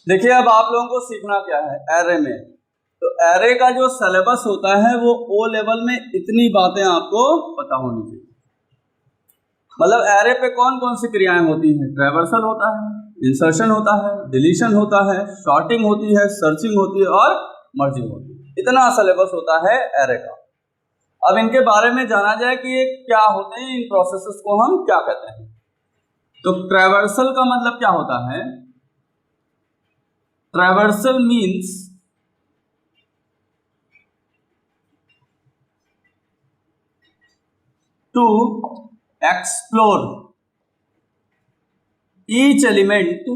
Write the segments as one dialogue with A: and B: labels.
A: देखिए अब आप लोगों को सीखना क्या है एरे में। तो एरे का जो सिलेबस होता है वो ओ लेवल में इतनी बातें आपको पता होनी चाहिए। मतलब एरे पे कौन कौन सी क्रियाएं होती हैं? ट्रैवर्सल होता है, इंसर्शन होता है, डिलीशन होता है, सॉर्टिंग होती है, सर्चिंग होती है और मर्जिंग होती है। इतना सिलेबस होता है एरे का। अब इनके बारे में जाना जाए कि ये क्या होते हैं, इन प्रोसेसेस को हम क्या कहते हैं। तो ट्रैवर्सल का मतलब क्या होता है? Traversal means to explore each element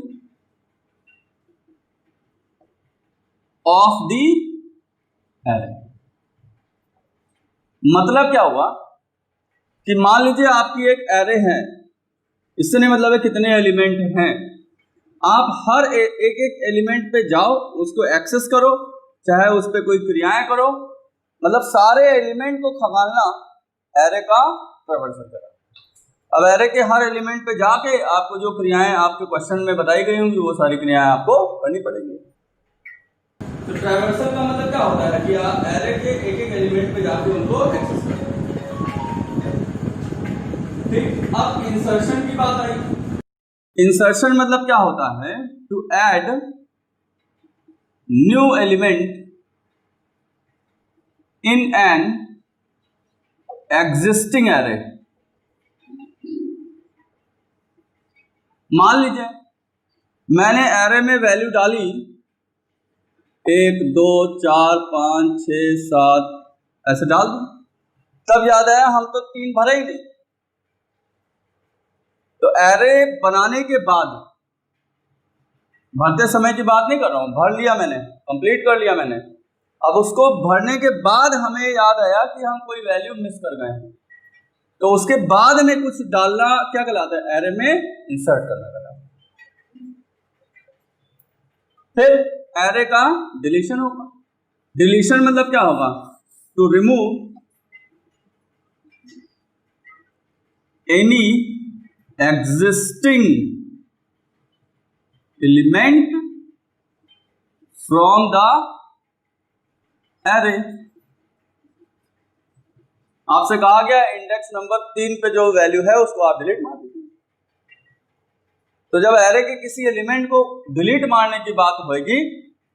A: of the array. मतलब क्या हुआ कि मान लीजिए आपकी एक एरे है, इससे नहीं मतलब है कितने एलिमेंट हैं। आप हर एक एक एलिमेंट पे जाओ, उसको एक्सेस करो, चाहे उस पर कोई क्रियाएं करो, मतलब सारे एलिमेंट को खंगालना एरे का ट्रैवर्सल करा। अब एरे के हर एलिमेंट पे जाके आपको जो क्रियाएं आपके क्वेश्चन में बताई गई होंगी वो सारी क्रियाएं आपको करनी पड़ेगी। तो ट्रैवर्सल का मतलब क्या होता है कि आप एरे के एक एक एलिमेंट पे जाके उनको एक्सेस करें। ठीक, अब इंसर्शन की बात आई। इंसर्शन मतलब क्या होता है? To add new element in an existing array. मान लीजिए मैंने एरे में वैल्यू डाली 1 2 4 5 6 7 ऐसे डाल दी, तब याद आया हम तो 3 भरे ही नहीं। तो एरे बनाने के बाद, भरते समय की बात नहीं कर रहा हूं, भर लिया मैंने, कंप्लीट कर लिया मैंने, अब उसको भरने के बाद हमें याद आया कि हम कोई वैल्यू मिस कर गए हैं, तो उसके बाद में कुछ डालना क्या कहलाता है? एरे में इंसर्ट करना कहलाता है। फिर एरे का डिलीशन होगा। डिलीशन मतलब क्या होगा? To remove any existing element from the array. आपसे कहा गया इंडेक्स नंबर 3 पे जो वैल्यू है उसको आप डिलीट मार दीजिए। तो जब एरे के किसी एलिमेंट को डिलीट मारने की बात होगी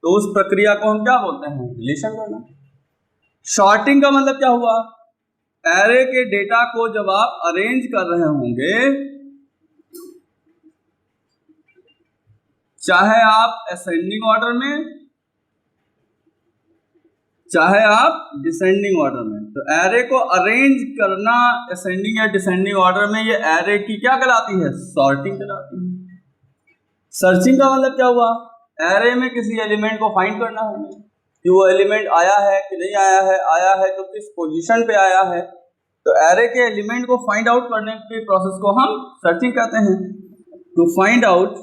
A: तो उस प्रक्रिया को हम क्या बोलते हैं? डिलीशन करना। सॉर्टिंग का मतलब क्या हुआ? एरे के डेटा को जब आप अरेंज कर रहे होंगे, चाहे आप असेंडिंग ऑर्डर में चाहे आप डिसेंडिंग ऑर्डर में, तो एरे को अरेंज करना असेंडिंग या डिसेंडिंग ऑर्डर में, ये एरे की क्या कहलाती है? सॉर्टिंग कहलाती है। सर्चिंग का मतलब क्या हुआ? एरे में किसी एलिमेंट को फाइंड करना होगा कि वो एलिमेंट आया है कि नहीं आया है तो किस पोजीशन पे आया है। तो एरे के एलिमेंट को फाइंड आउट करने की प्रोसेस को हम सर्चिंग कहते हैं। To find out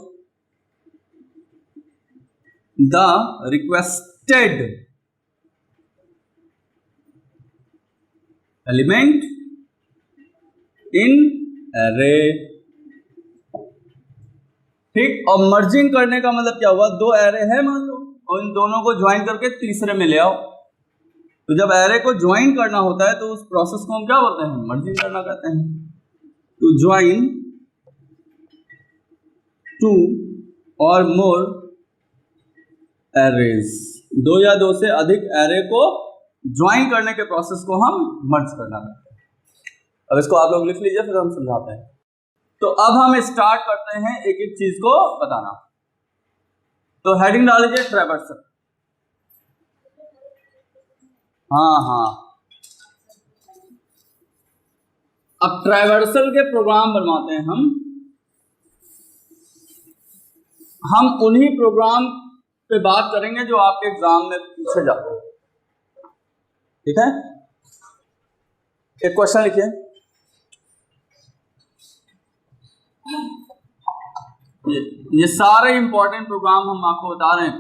A: the requested element in array. ठीक, और मर्जिंग करने का मतलब क्या हुआ? 2 एरे है मान लो, और इन दोनों को ज्वाइन करके तीसरे में ले आओ। तो जब एरे को ज्वाइन करना होता है तो उस प्रोसेस को हम क्या बोलते हैं? मर्जिंग करना कहते हैं। टू ज्वाइन 2 और मोर एरेज, 2 या 2 से अधिक एरे को ज्वाइन करने के प्रोसेस को हम मर्ज करना कहते हैं। अब इसको आप लोग लिख लीजिए, फिर हम समझाते हैं। तो अब हम स्टार्ट करते हैं एक एक चीज को बताना। तो हेडिंग डाल लीजिए ट्रैवर्सल। हाँ, अब ट्रैवर्सल के प्रोग्राम बनवाते हैं हम उन्हीं प्रोग्राम पे बात करेंगे जो आपके एग्जाम में पूछे जाते हैं। ठीक है, एक क्वेश्चन लिखिए। ये सारे इंपॉर्टेंट प्रोग्राम हम आपको बता रहे हैं।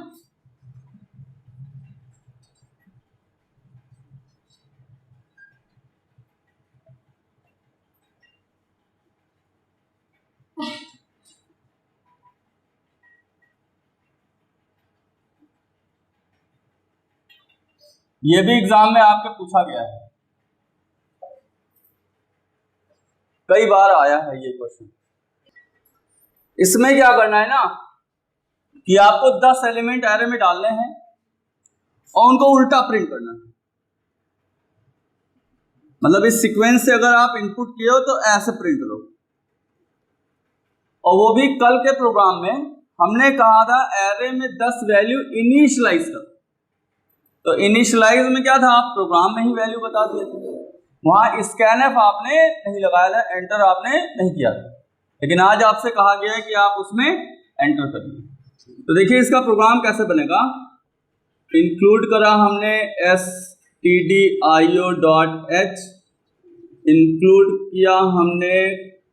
A: ये भी एग्जाम में आपके पूछा गया है, कई बार आया है ये क्वेश्चन। इसमें क्या करना है ना कि आपको 10 एलिमेंट एरे में डालने हैं और उनको उल्टा प्रिंट करना है। मतलब इस सीक्वेंस से अगर आप इनपुट किए हो तो ऐसे प्रिंट करो। और वो भी कल के प्रोग्राम में हमने कहा था एरे में 10 वैल्यू इनिशियलाइज करो। तो इनिशियलाइज में क्या था, आप प्रोग्राम में ही वैल्यू बता दिए थे, वहां स्कैनफ आपने नहीं लगाया था, एंटर आपने नहीं किया था। लेकिन आज आपसे कहा गया है कि आप उसमें एंटर करिए। तो देखिए इसका प्रोग्राम कैसे बनेगा। इंक्लूड करा हमने stdio.h, इंक्लूड किया हमने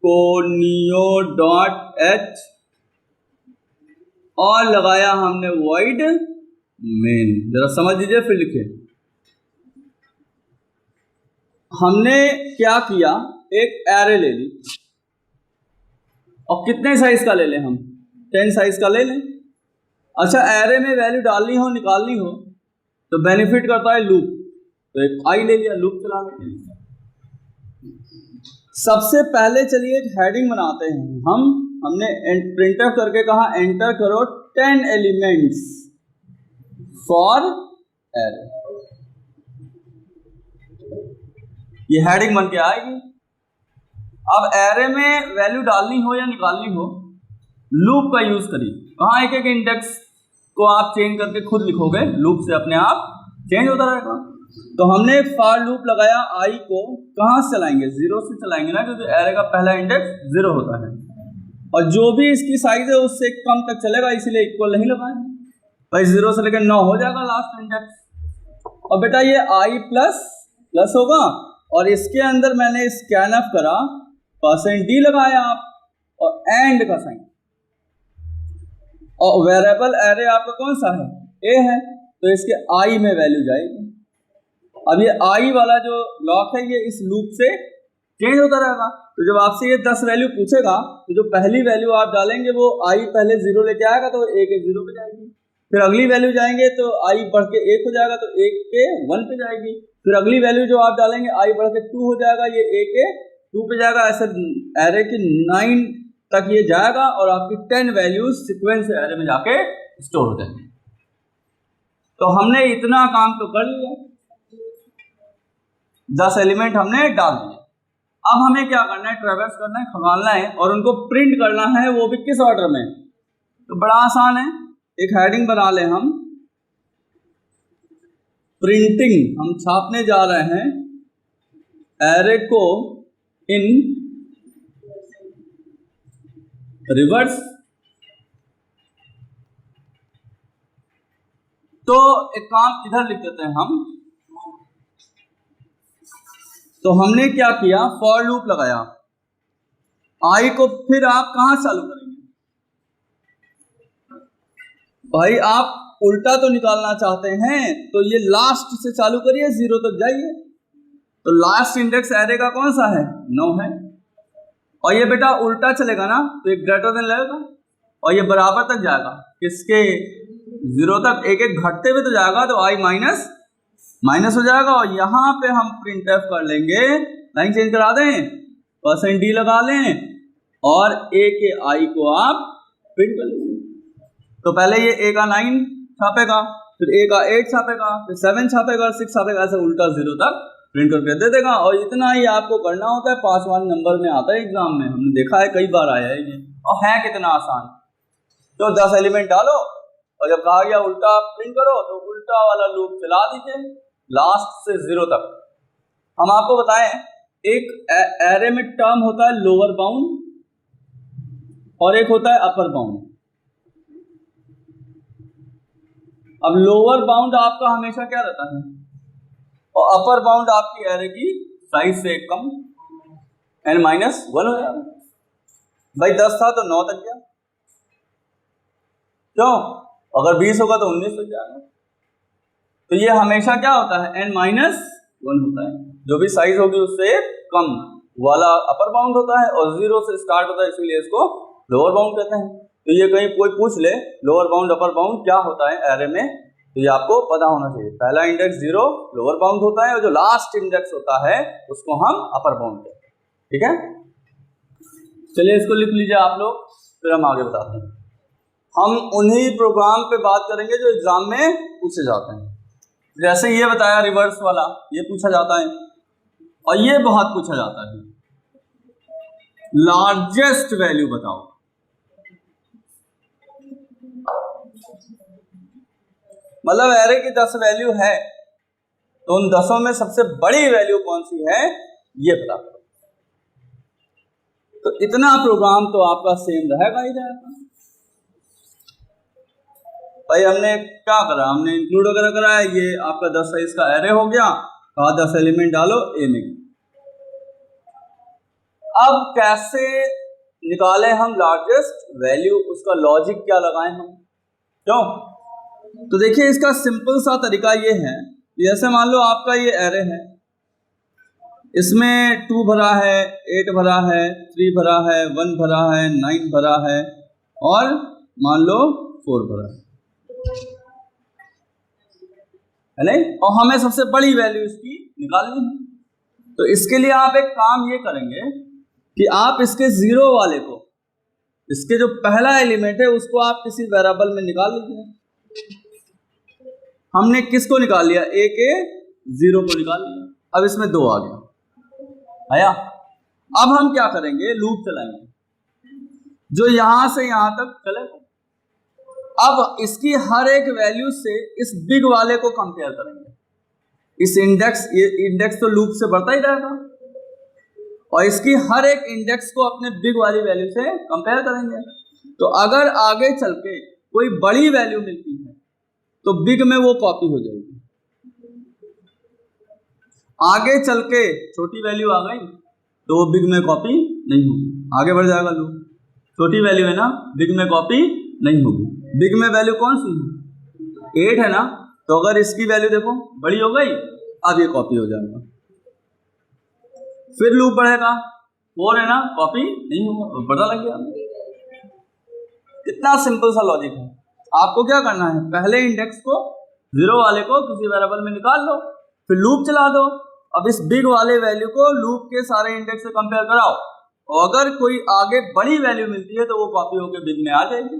A: conio.h और लगाया हमने void main। जरा समझ लीजिए फिर लिखे। हमने क्या किया, एक एरे ले ली और कितने साइज का ले लें हम, 10 साइज का ले लें। अच्छा एरे में वैल्यू डालनी हो निकालनी हो तो बेनिफिट करता है लूप, तो एक आई ले लिया लूप चलाने के लिए। सबसे पहले चलिए एक हेडिंग बनाते हैं हमने प्रिंटफ करके कहा एंटर करो 10 एलिमेंट्स फॉर एरे। ये हेडिंग बन के आएगी। अब एरे में वैल्यू डालनी हो या निकालनी हो लूप का यूज करिए। कहाँ एक एक इंडेक्स को आप चेंज करके खुद लिखोगे, लूप से अपने आप चेंज होता रहेगा। तो हमने एक फॉर लूप लगाया, आई को कहाँ से चलाएंगे, 0 से चलाएंगे ना, क्योंकि एरे का पहला इंडेक्स 0 होता है और जो भी इसकी साइज है उससे कम तक चलेगा, इसीलिए इक्वल नहीं लगाएंगे भाई। 0 से लेकर 9 हो जाएगा लास्ट इंडेक्स। और बेटा ये आई प्लस प्लस होगा और इसके अंदर मैंने स्कैनफ करा, %d लगाया आप और एंड का साइन। और वेरिएबल एरे आपका कौन सा है, ए है, तो इसके आई में वैल्यू जाएगी। अब ये आई वाला जो ब्लॉक है ये इस लूप से चेंज होता रहेगा। तो जब आपसे ये 10 वैल्यू पूछेगा तो जो पहली वैल्यू आप डालेंगे वो आई पहले 0 लेके आएगा तो 1 के 0 पे जाएगी। फिर अगली वैल्यू जाएंगे तो आई बढ़ के 1 हो जाएगा तो 1 के 1 पे जाएगी। फिर अगली वैल्यू जो आप डालेंगे आई बढ़ के 2 हो जाएगा, ये 1 के 2 पे जाएगा। ऐसे एरे की 9 तक ये जाएगा और आपकी 10 वैल्यूज सीक्वेंस एरे में जाके स्टोर हो जाएंगे। तो हमने इतना काम तो कर लिया, 10 एलिमेंट हमने डाल दिए। अब हमें क्या करना है, ट्रैवर्स करना है, खंगालना है और उनको प्रिंट करना है, वो भी किस ऑर्डर में। तो बड़ा आसान है, एक हेडिंग बना ले हम, प्रिंटिंग। हम छापने जा रहे हैं एरे को इन रिवर्स। तो एक काम इधर लिख देते हैं हम। तो हमने क्या किया, फॉर लूप लगाया, आई को फिर आप कहां चालू करेंगे भाई, आप उल्टा तो निकालना चाहते हैं तो ये लास्ट से चालू करिए, 0 तक जाइए। तो लास्ट इंडेक्स एरे का कौन सा है, 9 है। और ये बेटा उल्टा चलेगा ना तो एक ग्रेटर देन लगेगा और ये बराबर तक जाएगा, किसके, 0 तक। एक एक घटते हुए तो जाएगा तो आई माइनस हो जाएगा। और यहाँ पे हम प्रिंट एफ कर लेंगे, लाइन चेंज करा दें, %d लगा लें और a के i को आप प्रिंट कर लेंगे। तो पहले ये a का 9 छापेगा, फिर a का 8 छापेगा, फिर 7 छापेगा, 6 छापेगा, ऐसे उल्टा 0 तक प्रिंट करके दे देगा। और इतना ही आपको करना होता है, 5 वाले नंबर में आता है एग्जाम में, हमने देखा है, कई बार आया है ये, और है कितना आसान। तो 10 एलिमेंट डालो और जब कहा गया उल्टा प्रिंट करो तो उल्टा वाला लूप चला दीजिए लास्ट से 0 तक। हम आपको बताएं, एक एरे में टर्म होता है लोअर बाउंड और एक होता है अपर बाउंड। अब लोअर बाउंड आपका हमेशा क्या रहता है और अपर बाउंड आपकी एरे की साइज से कम, n-1 हो जाएगा। भाई 10 था तो 9 तक गया, क्यों, अगर 20 होगा तो 19 तक जाएगा। तो ये हमेशा क्या होता है, n-1 होता है, जो भी साइज होगी उससे कम वाला अपर बाउंड होता है और 0 से स्टार्ट होता है, इसीलिए इसको लोअर बाउंड कहते हैं। तो ये कहीं कोई पूछ ले लोअर बाउंड अपर बाउंड क्या होता है एरे में, तो ये आपको पता होना चाहिए। पहला इंडेक्स 0 लोअर बाउंड होता है और जो लास्ट इंडेक्स होता है उसको हम अपर बाउंड कहते हैं। ठीक है, चलिए इसको लिख लीजिए आप लोग, फिर हम आगे बताते हैं। हम उन्हीं प्रोग्राम पे बात करेंगे जो एग्जाम में पूछे जाते हैं। जैसे ये बताया रिवर्स वाला, ये पूछा जाता है, और ये बहुत पूछा जाता है, लार्जेस्ट वैल्यू बताओ। मतलब एरे की 10 वैल्यू है तो उन 10 में सबसे बड़ी वैल्यू कौन सी है ये बता करो। तो इतना प्रोग्राम तो आपका सेम रहेगा ही रहेगा। भाई हमने क्या करा, हमने इंक्लूड वगैरह करा है, ये आपका 10 साइज का एरे हो गया, कहा 10 एलिमेंट डालो ए में। अब कैसे निकालें हम लार्जेस्ट वैल्यू, उसका लॉजिक क्या लगाएं हम, क्यों? तो देखिए इसका सिंपल सा तरीका ये है, जैसे मान लो आपका ये एरे है, इसमें 2 भरा है, 8 भरा है, 3 भरा है, 1 भरा है, 9 भरा है और मान लो 4 भरा है नहीं, और हमें सबसे बड़ी वैल्यू इसकी निकालनी है। तो इसके लिए आप एक काम ये करेंगे कि आप इसके 0 वाले को, इसके जो पहला एलिमेंट है उसको आप किसी वेरिएबल में निकाल लीजिए। हमने किसको निकाल लिया, ए के 0 को निकाल लिया। अब इसमें 2 आ गया आया। अब हम क्या करेंगे, लूप चलाएंगे जो यहां से यहां तक चलेगा। अब इसकी हर एक वैल्यू से इस बिग वाले को कंपेयर करेंगे। इस इंडेक्स, ये इंडेक्स तो लूप से बढ़ता ही रहेगा, और इसकी हर एक इंडेक्स को अपने बिग वाली वैल्यू से कंपेयर करेंगे। तो अगर आगे चल के कोई बड़ी वैल्यू मिलती है तो बिग में वो कॉपी हो जाएगी। आगे चल के छोटी वैल्यू आ गई तो वो बिग में कॉपी नहीं होगी, आगे बढ़ जाएगा लूप। छोटी वैल्यू है ना, बिग में कॉपी नहीं होगी। बिग में वैल्यू कौन सी है, 8 है ना, तो अगर इसकी वैल्यू देखो बड़ी हो गई, अब ये कॉपी हो जाएगा। फिर लूप बढ़ेगा, 4 है ना, कॉपी नहीं होगा, पता लग गया। कितना सिंपल सा लॉजिक है। आपको क्या करना है, पहले इंडेक्स को 0 वाले को किसी वेरिएबल में निकाल लो, फिर लूप चला दो। अब इस बिग वाले वैल्यू को लूप के सारे इंडेक्स से कंपेयर कराओ, और अगर कोई आगे बड़ी वैल्यू मिलती है तो वो कॉपी होकर बिग में आ जाएगी,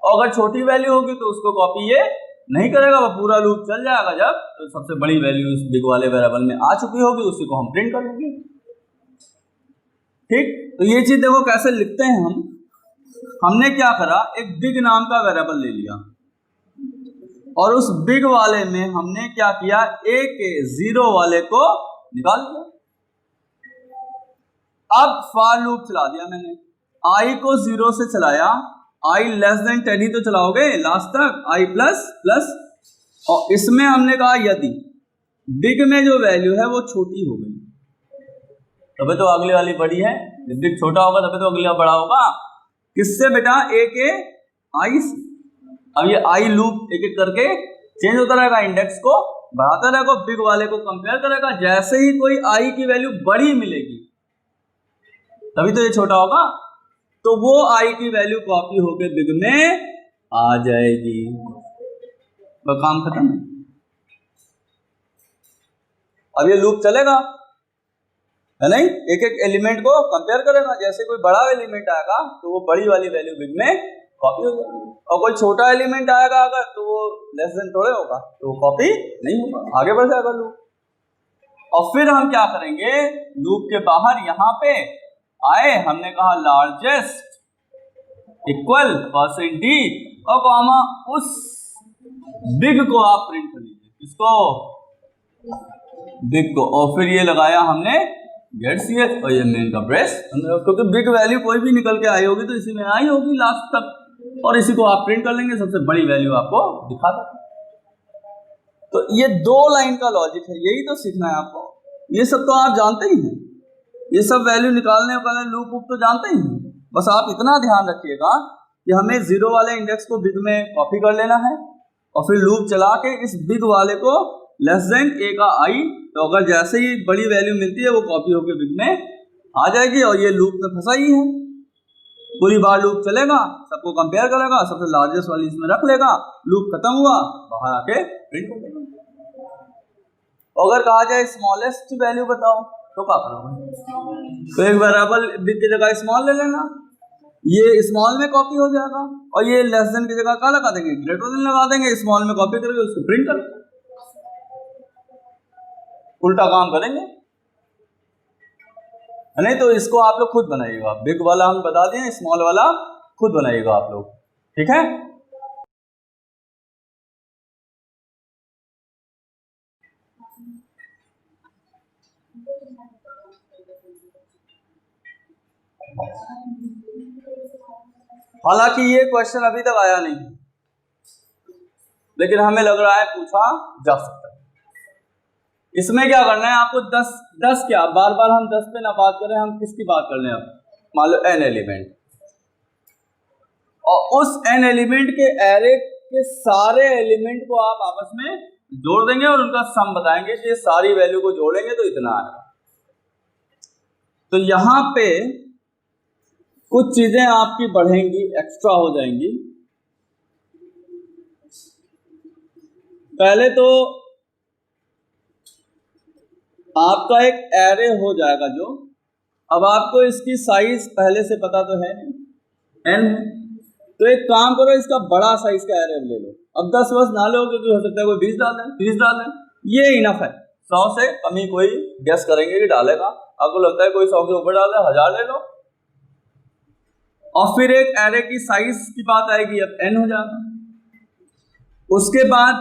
A: और अगर छोटी वैल्यू होगी तो उसको कॉपी ये नहीं करेगा, वो पूरा लूप चल जाएगा। जब तो सबसे बड़ी वैल्यू इस बिग वाले वेरिएबल में आ चुकी होगी, उसी को हम प्रिंट कर लेंगे। ठीक, तो ये चीज देखो कैसे लिखते हैं हम। हमने क्या करा, एक बिग नाम का वेरिएबल ले लिया और उस बिग वाले में हमने क्या किया, ए के 0 वाले को निकाल दिया। अब फॉर लूप चला दिया मैंने, आई को 0 से चलाया, आई लेस देन 10 ही तो चलाओगे लास्ट तक, आई प्लस प्लस, और इसमें हमने कहा यदि बिग में जो वैल्यू है वो छोटी हो गई तभी तो अगली वाली बड़ी है, जब बिग छोटा होगा तभी तो अगला बड़ा होगा। किससे बेटा, ए के आई से। अब ये आई लूप एक एक करके चेंज होता रहेगा, इंडेक्स को बढ़ाता रहेगा, बिग वाले को कंपेयर करेगा। जैसे ही कोई आई की वैल्यू बड़ी मिलेगी तभी तो ये छोटा होगा, तो वो आई की वैल्यू कॉपी होके बिग में आ जाएगी, तो काम खत्म। अब ये लूप चलेगा है नहीं, एक एक एलिमेंट को कंपेयर करेगा। जैसे कोई बड़ा एलिमेंट आएगा तो वो बड़ी वाली वैल्यू बिग में कॉपी हो जाएगी, और कोई छोटा एलिमेंट आएगा अगर तो वो लेस देन थोड़े होगा तो वो कॉपी नहीं होगा, आगे बढ़ जाएगा लूप। और फिर हम क्या करेंगे, लूप के बाहर यहाँ पे आए, हमने कहा लार्जेस्ट इक्वल %d और कॉमा उस बिग को आप प्रिंट कर लीजिए, इसको बिग को, और फिर ये लगाया हमने गेट ch, और ये मेन का ब्रेस, क्योंकि बिग वैल्यू कोई भी निकल के आई होगी तो इसी में आई होगी लास्ट तक, और इसी को आप प्रिंट कर लेंगे, सबसे बड़ी वैल्यू आपको दिखा देगा। तो ये 2 लाइन का लॉजिक है, यही तो सीखना है आपको। ये सब तो आप जानते ही हैं, ये सब वैल्यू निकालने वाले लूप तो जानते ही हैं। बस आप इतना ध्यान रखिएगा कि हमें 0 वाले इंडेक्स को बिग में कॉपी कर लेना है, और फिर लूप चला के इस बिग वाले को लेस देन ए का आई, तो अगर जैसे ही बड़ी वैल्यू मिलती है वो कॉपी होकर बिग में आ जाएगी, और ये लूप में फंसा ही है। पूरी बार लूप चलेगा, सबको कंपेयर करेगा, सबसे लार्जेस्ट वाली इसमें रख लेगा, लूप खत्म हुआ, बाहर आके प्रिंट कर देगा। अगर कहा जाए स्मॉलेस्ट वैल्यू बताओ तो क्या करोगे? तो एक वेरिएबल बिग की जगह स्मॉल ले लेना, ये स्मॉल में कॉपी हो जाएगा, और ये लेस देन की जगह क्या लगा देंगे? ग्रेटर देन लगा देंगे, स्मॉल में कॉपी करके उसको प्रिंट कर देंगे, उल्टा काम करेंगे। नहीं तो इसको आप लोग खुद बनाइएगा, बिग वाला हम बता दें, स्मॉल वाला खुद बनाइएगा आप लोग, ठीक है? हालांकि ये क्वेश्चन अभी तक आया नहीं, लेकिन हमें लग रहा है पूछा जा सकता है। इसमें क्या करना है आपको? 10 क्या, बार बार हम 10 पे ना बात करें, हम किसकी बात कर लें? अब मान लो n एलिमेंट, और उस n एलिमेंट के एरे के सारे एलिमेंट को आप आपस में जोड़ देंगे और उनका सम बताएंगे कि ये सारी वैल्यू को जोड़ेंगे तो इतना आएगा। तो यहां पे कुछ चीजें आपकी बढ़ेंगी, एक्स्ट्रा हो जाएंगी। पहले तो आपका एक एरे हो जाएगा जो, अब आपको इसकी साइज पहले से पता तो है नहीं, n है, तो एक काम करो, इसका बड़ा साइज का एरे ले लो। अब 10 वर्ष ना लो, क्योंकि हो सकता है कोई 20 डाल दें, 30 डाल दें, ये इनफ है। 100 से कमी कोई गेस करेंगे कि डालेगा, आपको लगता है कोई 100 के ऊपर डाल दे, 1000 ले लो। और फिर एक एरे की साइज की बात आएगी, अब n हो जाएगा। उसके बाद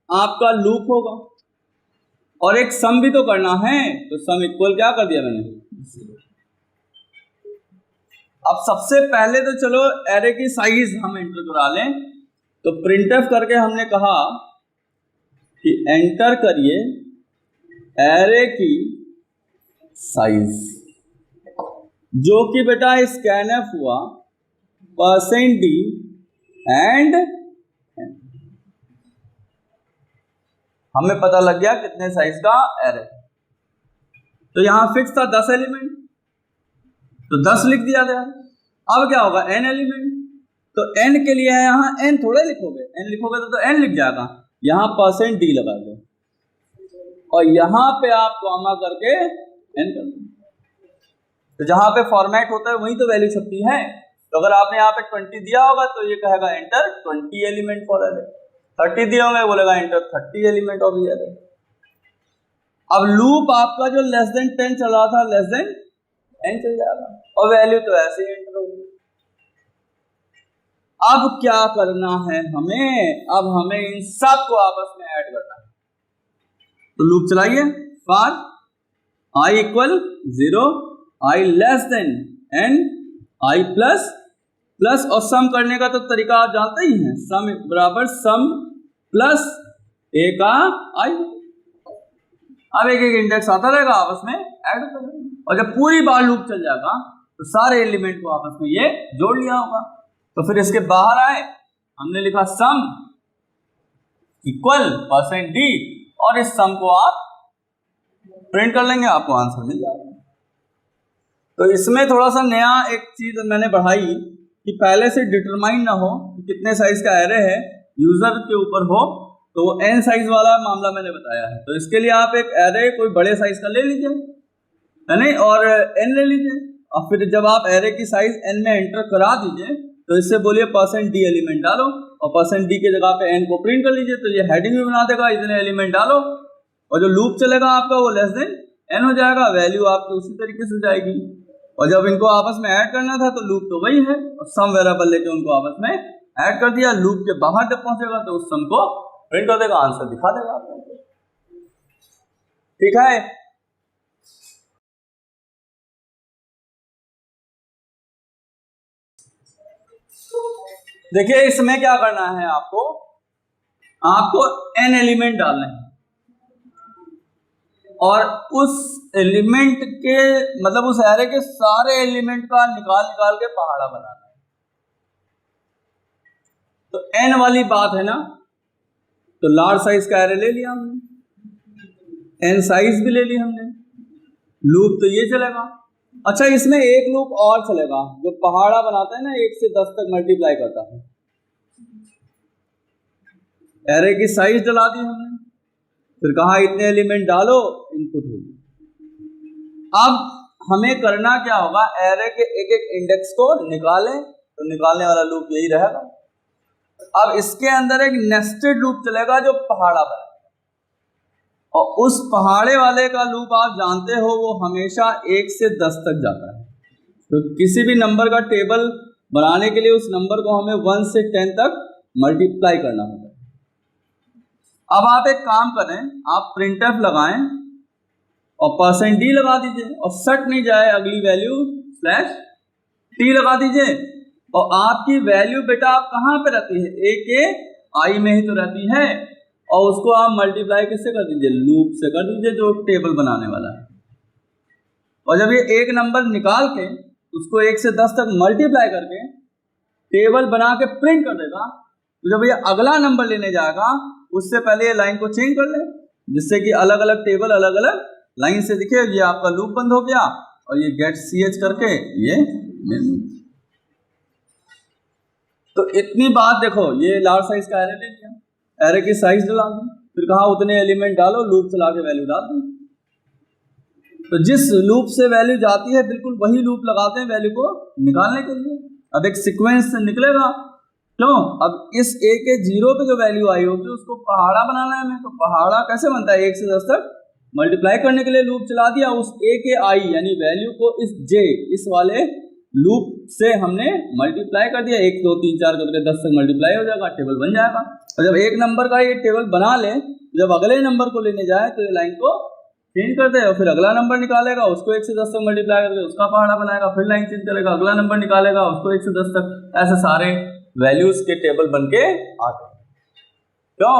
A: आपका लूप होगा, और एक सम भी तो करना है, तो सम इक्वल क्या कर दिया मैंने? अब सबसे पहले तो चलो एरे की साइज हम एंटर करा लें। तो प्रिंटफ करके हमने कहा कि एंटर करिए एरे की साइज, जो कि बेटा स्कैनफ हुआ %d एंड हमें पता लग गया कितने साइज का एरे। तो यहां फिक्स था 10 एलिमेंट, तो 10 लिख दिया गया। अब क्या होगा? n एलिमेंट, तो n के लिए यहां n थोड़े लिखोगे, n लिखोगे तो n लिख जाएगा, यहां %d लगा दो, और यहां पे आप कॉमा करके n कर दो। तो जहां पे फॉर्मेट होता है वहीं तो वैल्यू छपती है। तो अगर आपने यहाँ पे 20 दिया होगा तो ये कहेगा एंटर 20 एलिमेंट फॉर एरे, 30 दिए होंगे बोलेगा एंटर 30 एलिमेंट ऑफ एरे। अब लूप आपका जो लेस देन 10 चल रहा था, लेस देन n चल जाएगा, और वैल्यू तो ऐसे ही एंटर होगी। अब क्या करना है हमें? अब हमें इन सब को आपस में ऐड करना है। तो लूप चलाइए, for i equal 0, i less than n, i plus plus, और सम करने का तो तरीका आप जानते ही हैं, सम बराबर सम प्लस a का i। अब एक एक इंडेक्स आता रहेगा, आपस में ऐड कर देंगे, और जब पूरी बार लूप चल जाएगा तो सारे एलिमेंट को आपस में ये जोड़ लिया होगा। तो फिर इसके बाहर आए, हमने लिखा सम इक्वल %d, और इस सम को आप प्रिंट कर लेंगे, आपको आंसर मिल जाएगा। तो इसमें थोड़ा सा नया एक चीज मैंने बढ़ाई कि पहले से डिटरमाइन ना हो कि कितने साइज का एरे है, यूजर के ऊपर हो, तो वो n साइज वाला मामला मैंने बताया है। तो इसके लिए आप एक एरे कोई बड़े साइज का ले लीजिए, है नहीं, और n ले लीजिए, और फिर जब आप एरे की साइज n में एंटर करा दीजिए तो इससे बोलिए %d एलिमेंट डालो, और %d की जगह पे n को प्रिंट कर लीजिए, तो ये हेडिंग भी बना देगा, इतने एलिमेंट डालो, और जो लूप चलेगा आपका वो लेस देन n हो जाएगा, वैल्यू आपकी उसी तरीके से जाएगी। और जब इनको आपस में ऐड करना था तो लूप तो वही है, और सम वेरिएबल लेके उनको आपस में ऐड कर दिया, लूप के बाहर जब पहुंचेगा तो उस सम को प्रिंट कर देगा, आंसर दिखा देगा आपको। ठीक है? देखिए इसमें क्या करना है आपको n एलिमेंट डालने हैं, और उस एलिमेंट के मतलब उस एरे के सारे एलिमेंट का निकाल के पहाड़ा बनाना है। तो n वाली बात है ना, तो लार्ज साइज का एरे ले लिया हमने, n साइज भी ले ली हमने, लूप तो ये चलेगा। अच्छा, इसमें एक लूप और चलेगा जो पहाड़ा बनाता है ना, 1 से 10 तक मल्टीप्लाई करता है। एरे की साइज डला दी हमने, फिर कहा इतने एलिमेंट डालो, इनपुट होगी। अब हमें करना क्या होगा, एरे के एक एक इंडेक्स को निकालें, तो निकालने वाला लूप यही रहेगा। अब इसके अंदर एक नेस्टेड लूप चलेगा जो पहाड़ा बनाएगा, और उस पहाड़े वाले का लूप आप जानते हो वो हमेशा 1 से 10 तक जाता है। तो किसी भी नंबर का टेबल बनाने के लिए उस नंबर को हमें 1 से 10 तक मल्टीप्लाई करना होगा। अब आप एक काम करें, आप printf लगाएं और %d लगा दीजिए, और सट नहीं जाए अगली वैल्यू /t लगा दीजिए, और आपकी वैल्यू बेटा आप कहाँ पे रहती है, a के i में ही तो रहती है, और उसको आप मल्टीप्लाई किससे कर दीजिए, लूप से कर दीजिए जो टेबल बनाने वाला है। और जब ये एक नंबर निकाल के उसको 1 से 10 तक मल्टीप्लाई करके टेबल बना के प्रिंट कर देगा, तो जब ये अगला नंबर लेने जाएगा उससे पहले ये लाइन को चेंज कर ले, जिससे कि अलग अलग टेबल अलग अलग लाइन से दिखे। ये आपका लूप बंद हो गया, और ये गेट ch करके ये तो इतनी बात देखो, ये लार्ज साइज का एरे ले लिया, एरे की साइज डला दी, फिर कहा उतने एलिमेंट डालो, लूप चला के वैल्यू डाल दी। तो जिस लूप से वैल्यू जाती है बिल्कुल वही लूप लगाते हैं वैल्यू को निकालने के लिए। अब एक सीक्वेंस निकलेगा, क्यों, अब इस a के 0 पे जो वैल्यू आई होगी उसको पहाड़ा बनाना है हमें। तो पहाड़ा कैसे बनता है, 1 से 10 तक मल्टीप्लाई करने के लिए लूप चला दिया, उस a के i यानी वैल्यू को इस j इस वाले लूप से हमने मल्टीप्लाई कर दिया, 1 2 3 4 करके 10 तक मल्टीप्लाई हो जाएगा, टेबल बन जाएगा। और जब एक नंबर का ये टेबल बना ले, जब अगले नंबर को लेने जाए तो ये लाइन को चेंज कर दे, और फिर अगला नंबर निकालेगा, उसको 1 से 10 तक मल्टीप्लाई करके उसका पहाड़ा बनाएगा, फिर लाइन चेंज करेगा, अगला नंबर निकालेगा, उसको 1 से 10 तक, ऐसे सारे वैल्यूज के टेबल बन के आते हैं। क्यों,